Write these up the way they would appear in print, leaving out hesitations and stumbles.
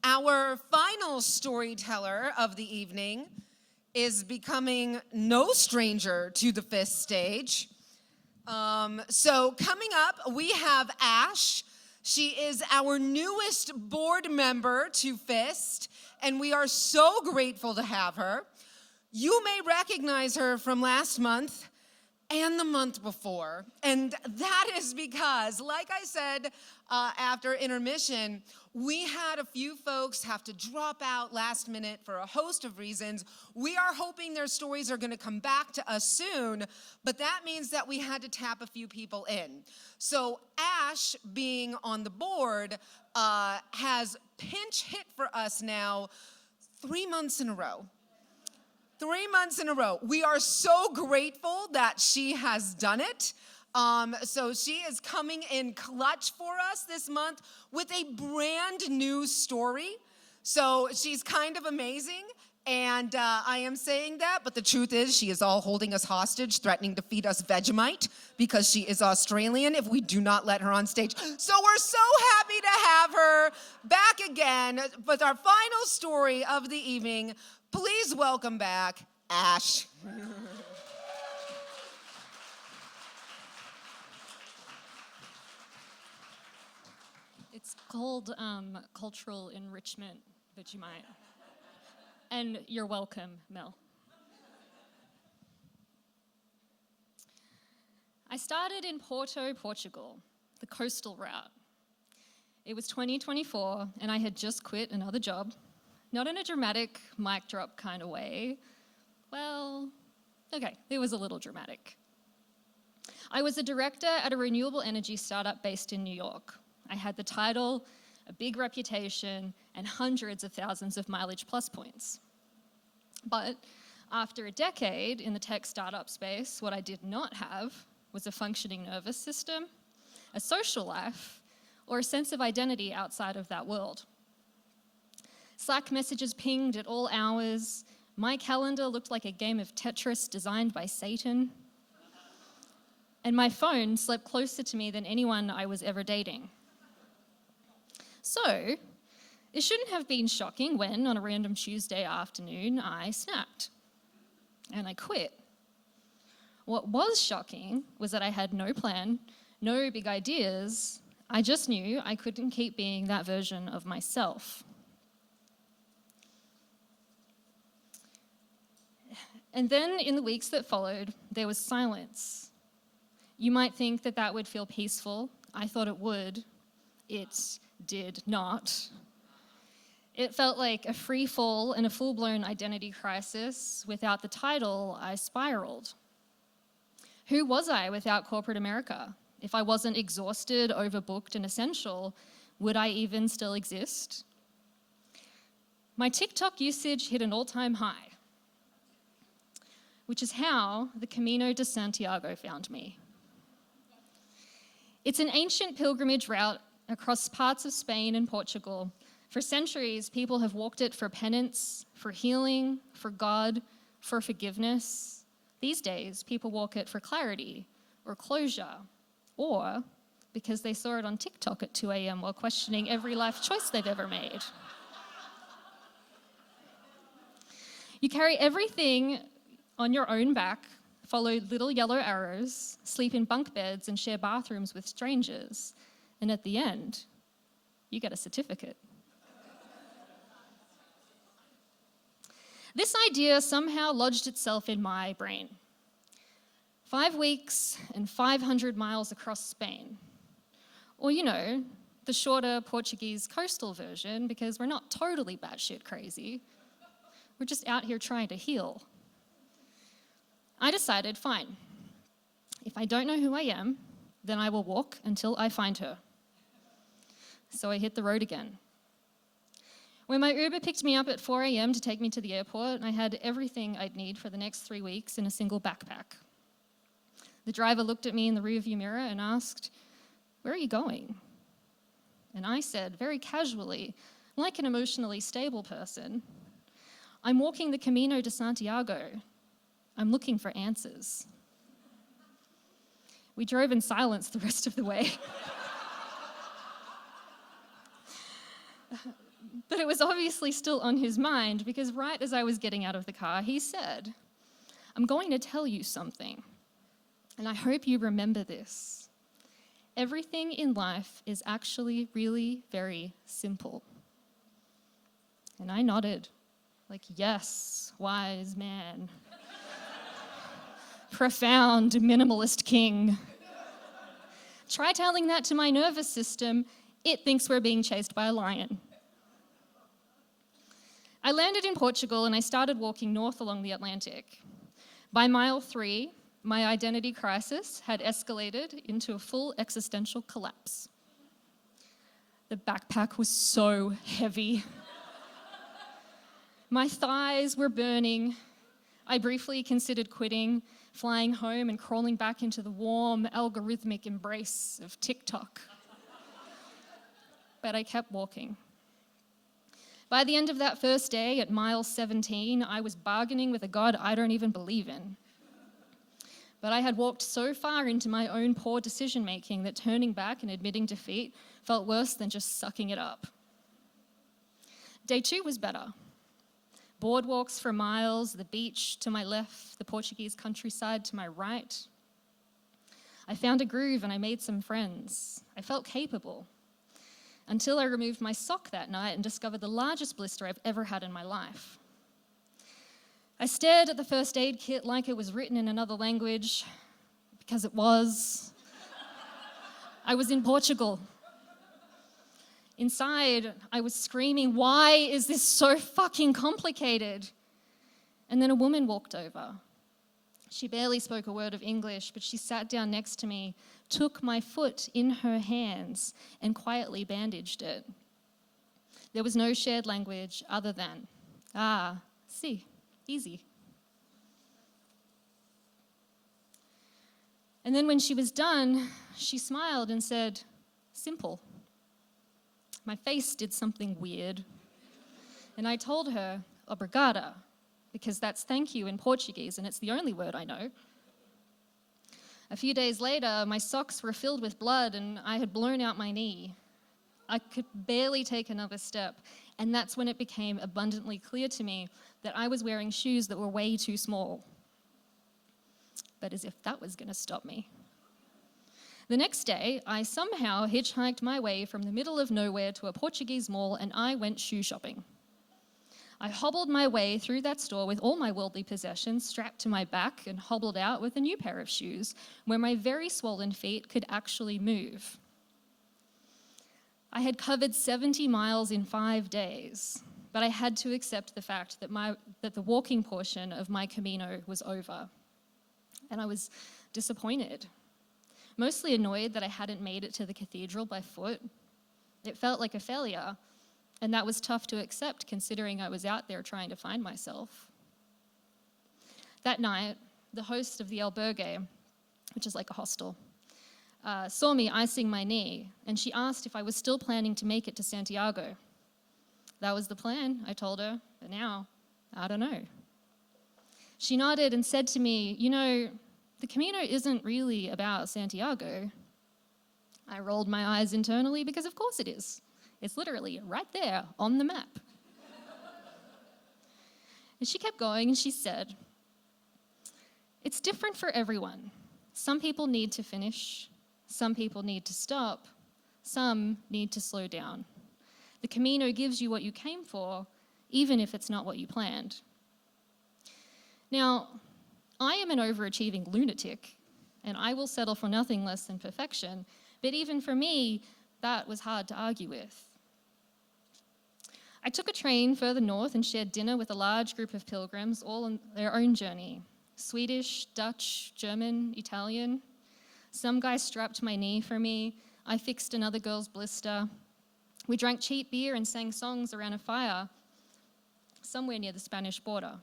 Our final storyteller of the evening is becoming no stranger to the FIST stage. So coming up, we have Ash. She is our newest board member to FIST, and we are so grateful to have her. You may recognize her from last month and the month before. And that is because, like I said after intermission, we had a few folks have to drop out last minute for a host of reasons. We are hoping their stories are going to come back to us soon, but that means that we had to tap a few people in. So Ash, being on the board, has pinch hit for us now 3 months in a row. 3 months in a row. We are so grateful that she has done it. So she is coming in clutch for us this month with a brand new story. So she's kind of amazing. And I am saying that, but the truth is she is all holding us hostage, threatening to feed us Vegemite because she is Australian if we do not let her on stage. So we're so happy to have her back again with our final story of the evening. Please welcome back Ash. It's called cultural enrichment, Vegemite. And you're welcome, Mel. I started in Porto, Portugal, the coastal route. It was 2024, and I had just quit another job. Not in a dramatic mic drop kind of way. Well, okay, it was a little dramatic. I was a director at a renewable energy startup based in New York. I had the title, a big reputation, and hundreds of thousands of mileage plus points. But after a decade in the tech startup space, what I did not have was a functioning nervous system, a social life, or a sense of identity outside of that world. Slack messages pinged at all hours. My calendar looked like a game of Tetris designed by Satan. And my phone slept closer to me than anyone I was ever dating. So, it shouldn't have been shocking when, on a random Tuesday afternoon, I snapped. And I quit. What was shocking was that I had no plan, no big ideas. I just knew I couldn't keep being that version of myself. And then in the weeks that followed, there was silence. You might think that that would feel peaceful. I thought it would. It did not. It felt like a free fall in a full-blown identity crisis. Without the title, I spiraled. Who was I without corporate America? If I wasn't exhausted, overbooked, and essential, would I even still exist? My TikTok usage hit an all-time high, which is how the Camino de Santiago found me. It's an ancient pilgrimage route across parts of Spain and Portugal. For centuries, people have walked it for penance, for healing, for God, for forgiveness. These days, people walk it for clarity or closure, or because they saw it on TikTok at 2 a.m. while questioning every life choice they've ever made. You carry everything on your own back, follow little yellow arrows, sleep in bunk beds, and share bathrooms with strangers. And at the end, you get a certificate. This idea somehow lodged itself in my brain. 5 weeks and 500 miles across Spain. Or, the shorter Portuguese coastal version, because we're not totally batshit crazy. We're just out here trying to heal. I decided, fine, if I don't know who I am, then I will walk until I find her. So I hit the road again. When my Uber picked me up at 4 a.m. to take me to the airport, I had everything I'd need for the next 3 weeks in a single backpack. The driver looked at me in the rearview mirror and asked, "Where are you going?" And I said, very casually, like an emotionally stable person, "I'm walking the Camino de Santiago. I'm looking for answers." We drove in silence the rest of the way. But it was obviously still on his mind because right as I was getting out of the car, he said, "I'm going to tell you something, and I hope you remember this. Everything in life is actually really very simple." And I nodded, like, yes, wise man. Profound minimalist king. Try telling that to my nervous system. It thinks we're being chased by a lion. I landed in Portugal and I started walking north along the Atlantic. By mile 3, my identity crisis had escalated into a full existential collapse. The backpack was so heavy. My thighs were burning. I briefly considered quitting, flying home and crawling back into the warm, algorithmic embrace of TikTok. But I kept walking. By the end of that first day, at mile 17, I was bargaining with a God I don't even believe in. But I had walked so far into my own poor decision-making that turning back and admitting defeat felt worse than just sucking it up. Day 2 was better. Boardwalks for miles, the beach to my left, the Portuguese countryside to my right. I found a groove and I made some friends. I felt capable. Until I removed my sock that night and discovered the largest blister I've ever had in my life. I stared at the first aid kit like it was written in another language, because it was. I was in Portugal. Inside, I was screaming, "Why is this so fucking complicated?" And then a woman walked over. She barely spoke a word of English, but she sat down next to me, took my foot in her hands, and quietly bandaged it. There was no shared language other than, si, easy. And then when she was done, she smiled and said, "Simple." My face did something weird. And I told her, "Obrigada," because that's thank you in Portuguese, and it's the only word I know. A few days later, my socks were filled with blood and I had blown out my knee. I could barely take another step, and that's when it became abundantly clear to me that I was wearing shoes that were way too small. But as if that was going to stop me. The next day, I somehow hitchhiked my way from the middle of nowhere to a Portuguese mall and I went shoe shopping. I hobbled my way through that store with all my worldly possessions strapped to my back and hobbled out with a new pair of shoes where my very swollen feet could actually move. I had covered 70 miles in 5 days, but I had to accept the fact that the walking portion of my Camino was over. And I was disappointed, mostly annoyed that I hadn't made it to the cathedral by foot. It felt like a failure. And that was tough to accept considering I was out there trying to find myself. That night, the host of the albergue, which is like a hostel, saw me icing my knee, and she asked if I was still planning to make it to Santiago. That was the plan, I told her, but now, I don't know. She nodded and said to me, "You know, the Camino isn't really about Santiago." I rolled my eyes internally because of course it is. It's literally right there on the map. And she kept going and she said, "It's different for everyone. Some people need to finish. Some people need to stop. Some need to slow down. The Camino gives you what you came for, even if it's not what you planned." Now, I am an overachieving lunatic, and I will settle for nothing less than perfection, but even for me, that was hard to argue with. I took a train further north and shared dinner with a large group of pilgrims, all on their own journey. Swedish, Dutch, German, Italian. Some guy strapped my knee for me. I fixed another girl's blister. We drank cheap beer and sang songs around a fire somewhere near the Spanish border.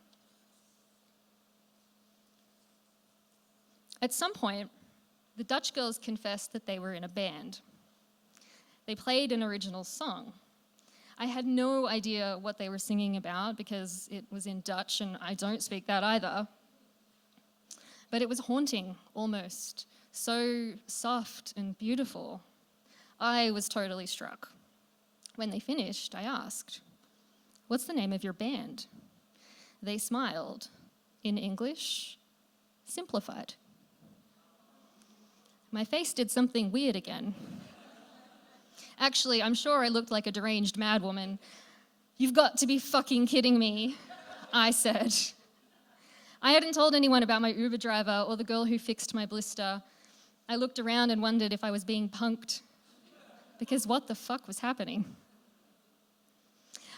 At some point, the Dutch girls confessed that they were in a band. They played an original song. I had no idea what they were singing about because it was in Dutch and I don't speak that either. But it was haunting, almost. So soft and beautiful. I was totally struck. When they finished, I asked, "What's the name of your band?" They smiled. In English, Simplified. My face did something weird again. Actually, I'm sure I looked like a deranged madwoman. "You've got to be fucking kidding me," I said. I hadn't told anyone about my Uber driver or the girl who fixed my blister. I looked around and wondered if I was being punked. Because what the fuck was happening?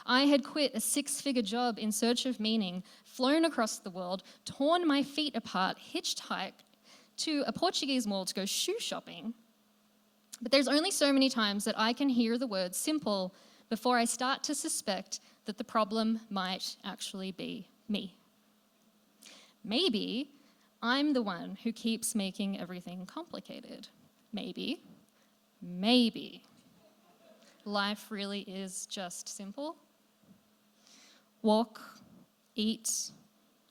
I had quit a 6-figure job in search of meaning, flown across the world, torn my feet apart, hitchhiked to a Portuguese mall to go shoe shopping. But there's only so many times that I can hear the word simple before I start to suspect that the problem might actually be me. Maybe I'm the one who keeps making everything complicated. Maybe life really is just simple. Walk, eat,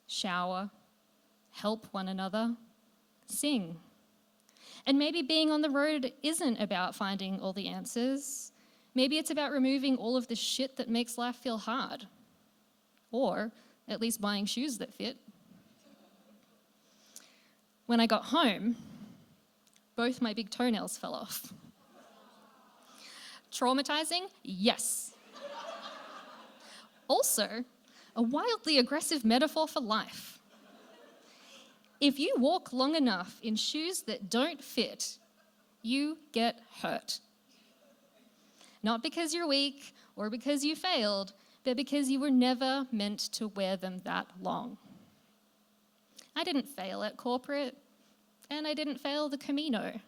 shower, help one another, sing. And maybe being on the road isn't about finding all the answers. Maybe it's about removing all of the shit that makes life feel hard. Or at least buying shoes that fit. When I got home, both my big toenails fell off. Traumatizing? Yes. Also, a wildly aggressive metaphor for life. If you walk long enough in shoes that don't fit, you get hurt. Not because you're weak or because you failed, but because you were never meant to wear them that long. I didn't fail at corporate, and I didn't fail the Camino.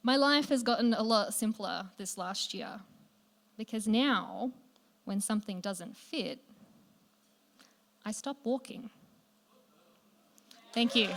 My life has gotten a lot simpler this last year, because now, when something doesn't fit, I stop walking. Thank you.